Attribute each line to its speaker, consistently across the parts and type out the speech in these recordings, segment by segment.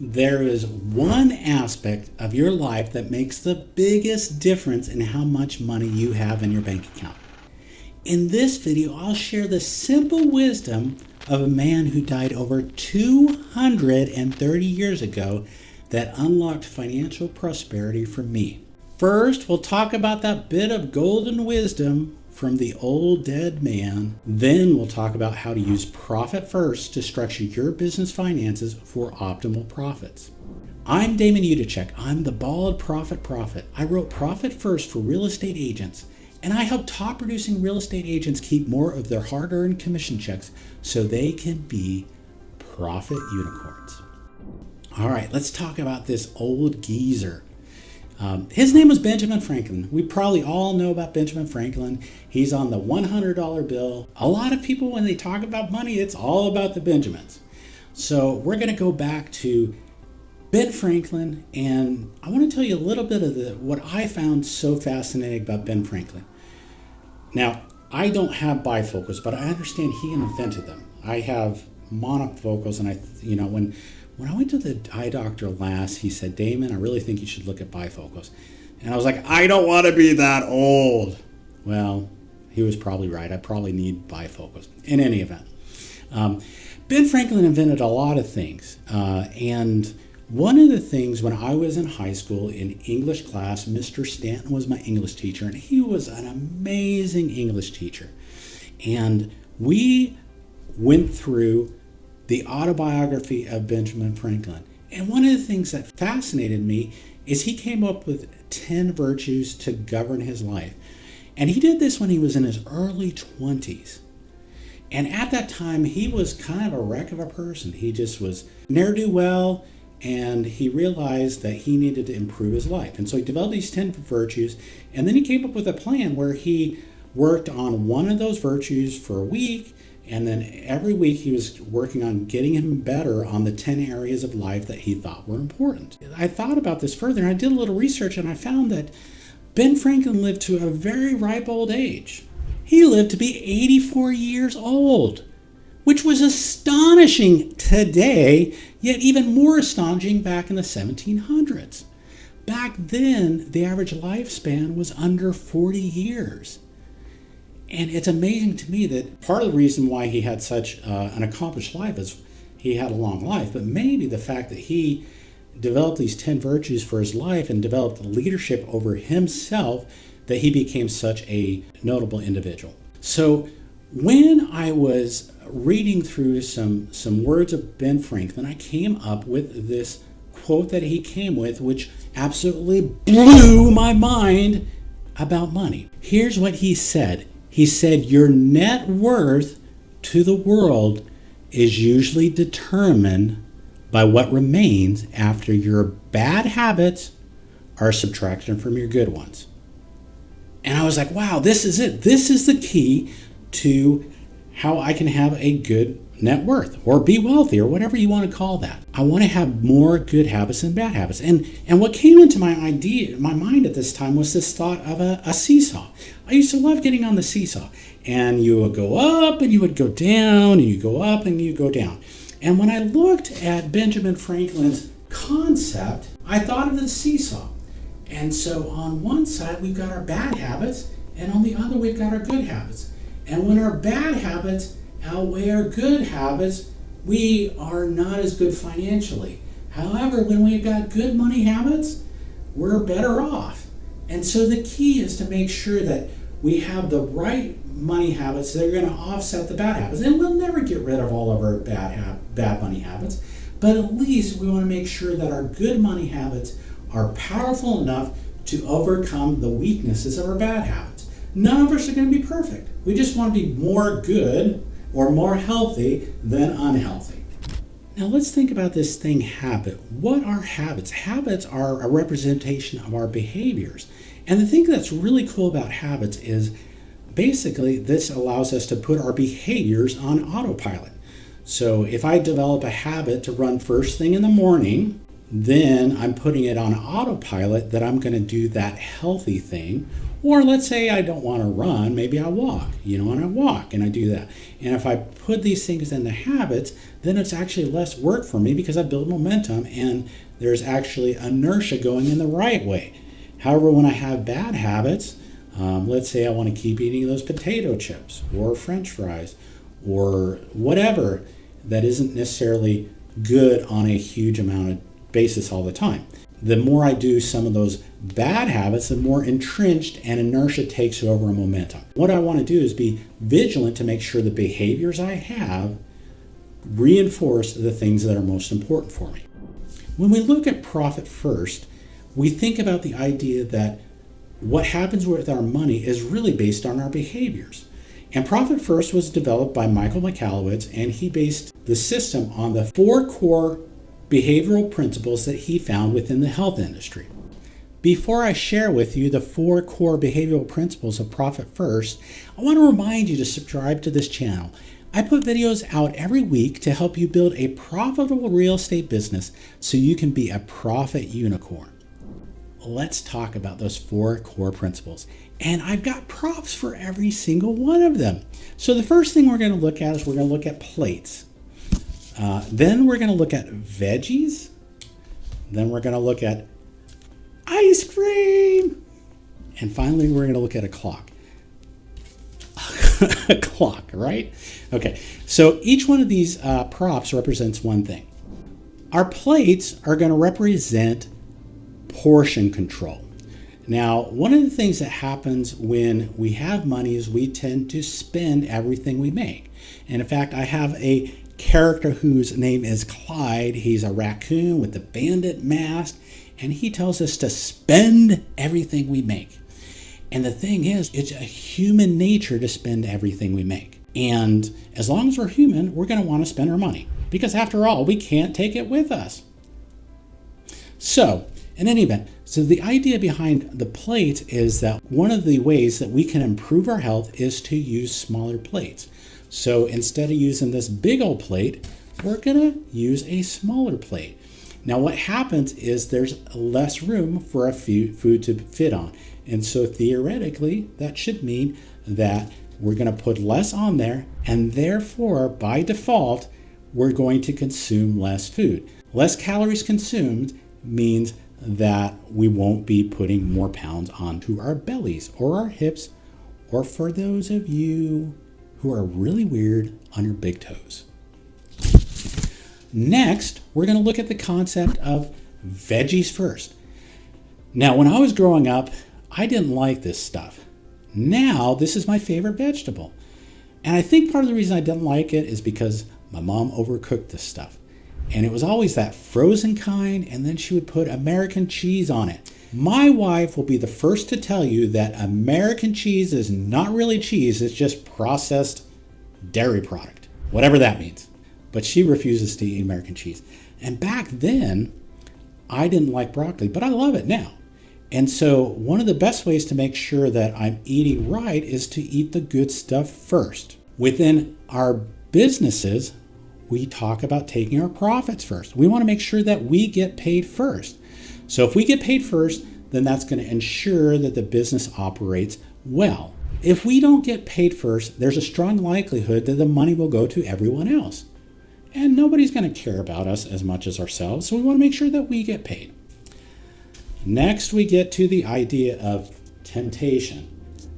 Speaker 1: There is one aspect of your life that makes the biggest difference in how much money you have in your bank account. In this video, I'll share the simple wisdom of a man who died over 230 years ago that unlocked financial prosperity for me. First, we'll talk about that bit of golden wisdom from the old dead man. Then we'll talk about how to use profit first to structure your business finances for optimal profits. I'm Damon Yudichak. I'm the Bald Profit Prophet. I wrote Profit First for real estate agents, and I help top producing real estate agents keep more of their hard-earned commission checks so they can be profit unicorns. All right, let's talk about this old geezer. His name was Benjamin Franklin. We probably all know about Benjamin Franklin. He's on the $100 bill. A lot of people, when they talk about money, it's all about the Benjamins. So we're going to go back to Ben Franklin, and I want to tell you a little bit of what I found so fascinating about Ben Franklin. Now, I don't have bifocals, but I understand he invented them. I have monofocals, and when I went to the eye doctor last, he said, "Damon, I really think you should look at bifocals." And I was like, "I don't want to be that old." Well, he was probably right. I probably need bifocals. In any event, Ben Franklin invented a lot of things. And one of the things when I was in high school in English class, Mr. Stanton was my English teacher, and he was an amazing English teacher. And we went through the autobiography of Benjamin Franklin. And one of the things that fascinated me is he came up with 10 virtues to govern his life. And he did this when he was in his early 20s. And at that time, he was kind of a wreck of a person. He just was ne'er-do-well, and he realized that he needed to improve his life. And so he developed these 10 virtues, and then he came up with a plan where he worked on one of those virtues for a week, and then every week he was working on getting him better on the 10 areas of life that he thought were important. I thought about this further, and I did a little research, and I found that Ben Franklin lived to a very ripe old age. He lived to be 84 years old, which was astonishing today, yet even more astonishing back in the 1700s. Back then, the average lifespan was under 40 years. And it's amazing to me that part of the reason why he had such an accomplished life is he had a long life, but maybe the fact that he developed these 10 virtues for his life and developed leadership over himself, that he became such a notable individual. So when I was reading through some words of Ben Franklin, I came up with this quote that he came with, which absolutely blew my mind about money. Here's what he said. He said, "Your net worth to the world is usually determined by what remains after your bad habits are subtracted from your good ones." And I was like, wow, this is it. This is the key to how I can have a good net worth or be wealthy or whatever you want to call that. I want to have more good habits than bad habits. And what came into my mind at this time was this thought of a seesaw. I used to love getting on the seesaw, and you would go up and you would go down, and you go up and you go down. And when I looked at Benjamin Franklin's concept, I thought of the seesaw. And so on one side, we've got our bad habits, and on the other, we've got our good habits. And when our bad habits outweigh our good habits, we are not as good financially. However, when we've got good money habits, we're better off. And so the key is to make sure that we have the right money habits that are going to offset the bad habits. And we'll never get rid of all of our bad money habits, but at least we want to make sure that our good money habits are powerful enough to overcome the weaknesses of our bad habits. None of us are going to be perfect. We just want to be more good or more healthy than unhealthy. Now let's think about this thing, habit. What are habits? Habits are a representation of our behaviors. And the thing that's really cool about habits is basically this allows us to put our behaviors on autopilot. So if I develop a habit to run first thing in the morning, then I'm putting it on autopilot that I'm going to do that healthy thing. Or let's say I don't want to run, maybe I walk, and I walk and I do that. And if I put these things into habits, then it's actually less work for me because I build momentum and there's actually inertia going in the right way. However, when I have bad habits, let's say I want to keep eating those potato chips or French fries or whatever that isn't necessarily good on a huge amount of basis all the time. The more I do some of those bad habits, the more entrenched and inertia takes over a momentum. What I want to do is be vigilant to make sure the behaviors I have reinforce the things that are most important for me. When we look at profit first, we think about the idea that what happens with our money is really based on our behaviors. And Profit First was developed by Michael Michalowicz, and he based the system on the 4 core behavioral principles that he found within the health industry. Before I share with you the 4 core behavioral principles of Profit First, I want to remind you to subscribe to this channel. I put videos out every week to help you build a profitable real estate business so you can be a profit unicorn. Let's talk about those 4 core principles. And I've got props for every single one of them. So the first thing we're going to look at is we're going to look at plates. Then we're going to look at veggies. Then we're going to look at ice cream. And finally, we're going to look at a clock. A clock, right? Okay, so each one of these props represents one thing. Our plates are going to represent portion control. Now, one of the things that happens when we have money is we tend to spend everything we make. And in fact, I have a character whose name is Clyde. He's a raccoon with a bandit mask, and he tells us to spend everything we make. And the thing is, it's a human nature to spend everything we make. And as long as we're human, we're going to want to spend our money because after all, we can't take it with us. So, in any event, so the idea behind the plates is that one of the ways that we can improve our health is to use smaller plates. So instead of using this big old plate, we're going to use a smaller plate. Now what happens is there's less room for a food to fit on. And so theoretically, that should mean that we're going to put less on there, and therefore, by default, we're going to consume less food. Less calories consumed means that we won't be putting more pounds onto our bellies or our hips, or for those of you who are really weird, on your big toes. Next, we're going to look at the concept of veggies first. Now, when I was growing up, I didn't like this stuff. Now, this is my favorite vegetable. And I think part of the reason I didn't like it is because my mom overcooked this stuff. And it was always that frozen kind, and then she would put American cheese on it. My wife will be the first to tell you that American cheese is not really cheese, it's just processed dairy product, whatever that means. But she refuses to eat American cheese. And back then, I didn't like broccoli, but I love it now. And so one of the best ways to make sure that I'm eating right is to eat the good stuff first. Within our businesses, we talk about taking our profits first. We want to make sure that we get paid first. So if we get paid first, then that's going to ensure that the business operates well. If we don't get paid first, there's a strong likelihood that the money will go to everyone else. And nobody's going to care about us as much as ourselves, so we want to make sure that we get paid. Next, we get to the idea of temptation.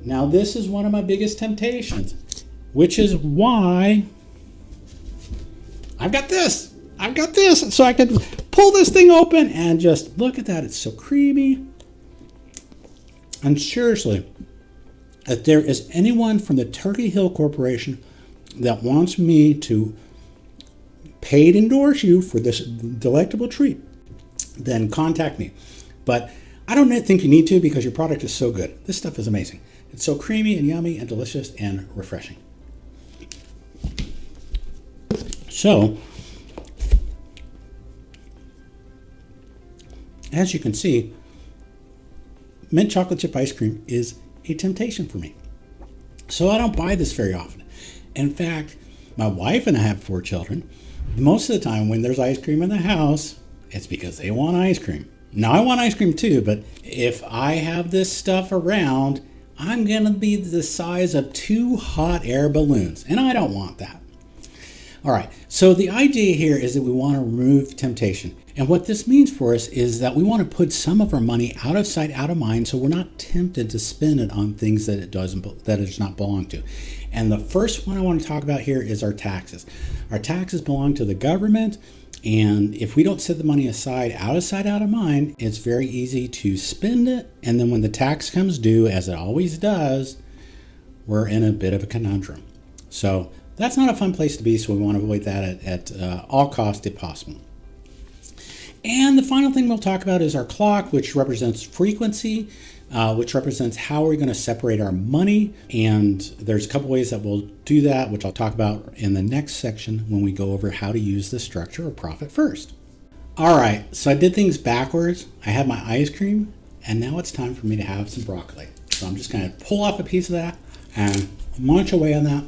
Speaker 1: Now, this is one of my biggest temptations, which is why I've got this, so I can pull this thing open and just look at that. It's so creamy. And seriously, if there is anyone from the Turkey Hill Corporation that wants me to paid endorse you for this delectable treat, then contact me. But I don't think you need to because your product is so good. This stuff is amazing. It's so creamy and yummy and delicious and refreshing. So, as you can see, mint chocolate chip ice cream is a temptation for me. So I don't buy this very often. In fact, my wife and I have 4 children. Most of the time when there's ice cream in the house, It's because they want ice cream. Now, I want ice cream too, but if I have this stuff around, I'm going to be the size of 2 hot air balloons, and I don't want that. All right, so the idea here is that we want to remove temptation. And what this means for us is that we want to put some of our money out of sight, out of mind, so we're not tempted to spend it on things that it does not belong to. And the first one I want to talk about here is our taxes. Our taxes belong to the government, and if we don't set the money aside, out of sight, out of mind, it's very easy to spend it. And then when the tax comes due, as it always does, we're in a bit of a conundrum. So that's not a fun place to be, so we want to avoid that at all costs if possible. And the final thing we'll talk about is our clock, which represents frequency, which represents how we're going to separate our money. And there's a couple ways that we'll do that, which I'll talk about in the next section when we go over how to use the structure of profit first. All right, so I did things backwards. I had my ice cream, and now it's time for me to have some broccoli. So I'm just going to pull off a piece of that and munch away on that.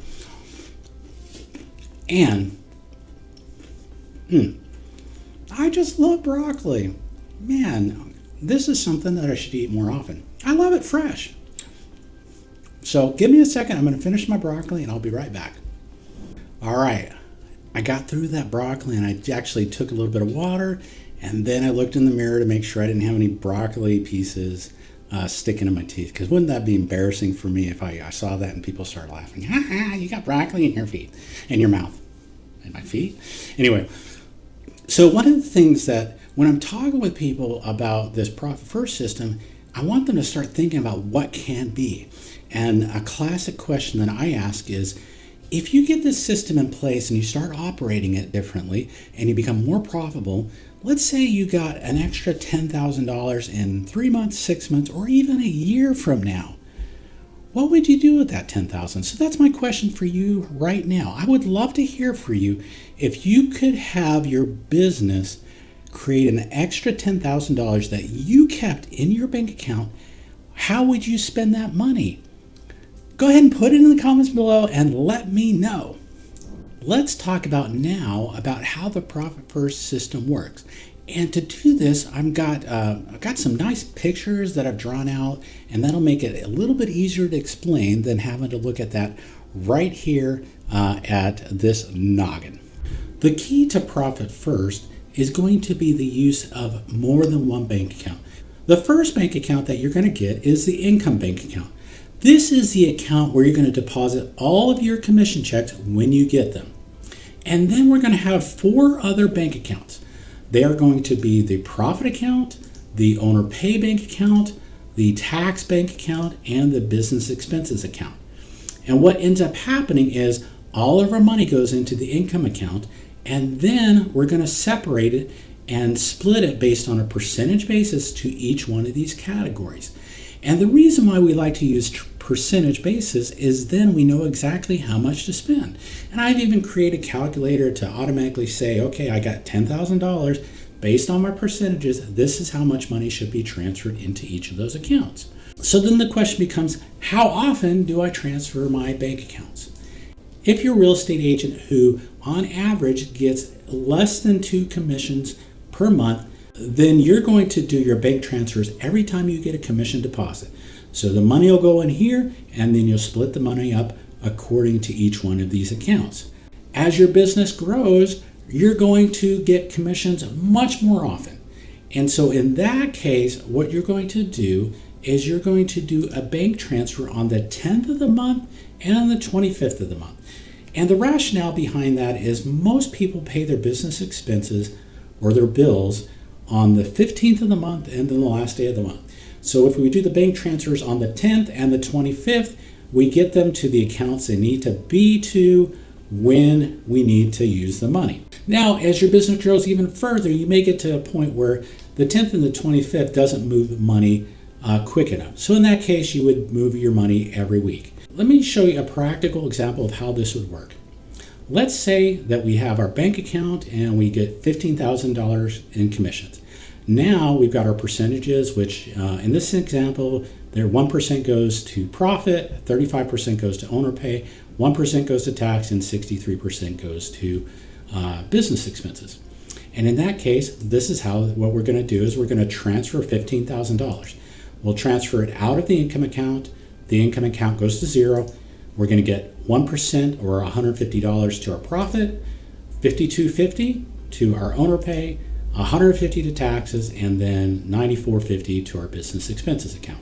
Speaker 1: And I just love broccoli. Man, this is something that I should eat more often. I love it fresh. So give me a second. I'm going to finish my broccoli and I'll be right back. All right. I got through that broccoli and I actually took a little bit of water, and then I looked in the mirror to make sure I didn't have any broccoli pieces sticking in my teeth, because wouldn't that be embarrassing for me if I saw that and people started laughing? Ha ha, you got broccoli in your feet, in your mouth, in my feet. Anyway, so one of the things that when I'm talking with people about this profit first system, I want them to start thinking about what can be. And a classic question that I ask is, if you get this system in place and you start operating it differently and you become more profitable, let's say you got an extra $10,000 in 3 months, 6 months, or even a year from now. What would you do with that $10,000? So that's my question for you right now. I would love to hear from you. If you could have your business create an extra $10,000 that you kept in your bank account, how would you spend that money? Go ahead and put it in the comments below and let me know. Let's talk about how the profit first system works. And to do this, I've got some nice pictures that I've drawn out, and that'll make it a little bit easier to explain than having to look at that right here at this noggin. The key to profit first is going to be the use of more than one bank account. The first bank account that you're going to get is the income bank account. This is the account where you're going to deposit all of your commission checks when you get them. And then we're going to have 4 other bank accounts. They are going to be the profit account, the owner pay bank account, the tax bank account, and the business expenses account. And what ends up happening is all of our money goes into the income account, and then we're going to separate it and split it based on a percentage basis to each one of these categories. And the reason why we like to use percentage basis is then we know exactly how much to spend. And I've even created a calculator to automatically say, okay, I got $10,000 based on my percentages. This is how much money should be transferred into each of those accounts. So then the question becomes, how often do I transfer my bank accounts? If you're a real estate agent who on average gets less than 2 commissions per month, then you're going to do your bank transfers every time you get a commission deposit. So the money will go in here, and then you'll split the money up according to each one of these accounts. As your business grows, you're going to get commissions much more often. And so in that case, what you're going to do is you're going to do a bank transfer on the 10th of the month and on the 25th of the month. And the rationale behind that is most people pay their business expenses or their bills on the 15th of the month and then the last day of the month. So if we do the bank transfers on the 10th and the 25th, we get them to the accounts they need to be to when we need to use the money. Now, as your business grows even further, you may get to a point where the 10th and the 25th doesn't move money quick enough. So in that case, you would move your money every week. Let me show you a practical example of how this would work. Let's say that we have our bank account and we get $15,000 in commissions. Now we've got our percentages, which in this example, there 1% goes to profit, 35% goes to owner pay, 1% goes to tax, and 63% goes to business expenses. And in that case, this is what we're going to do is we're going to transfer $15,000. We'll transfer it out of the income account. The income account goes to zero. We're going to get 1% or $150 to our profit, $52.50 to our owner pay, $150 to taxes, and then $94.50 to our business expenses account.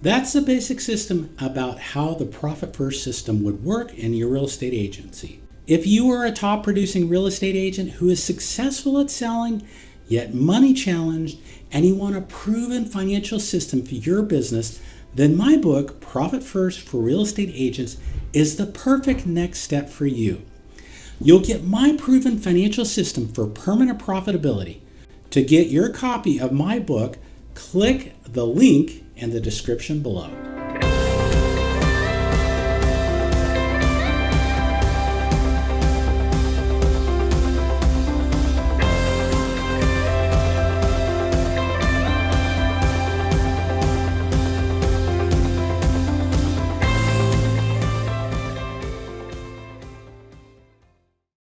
Speaker 1: That's the basic system about how the Profit First system would work in your real estate agency. If you are a top producing real estate agent who is successful at selling, yet money challenged, and you want a proven financial system for your business, then my book, Profit First for Real Estate Agents, is the perfect next step for you. You'll get my proven financial system for permanent profitability. To get your copy of my book, click the link in the description below.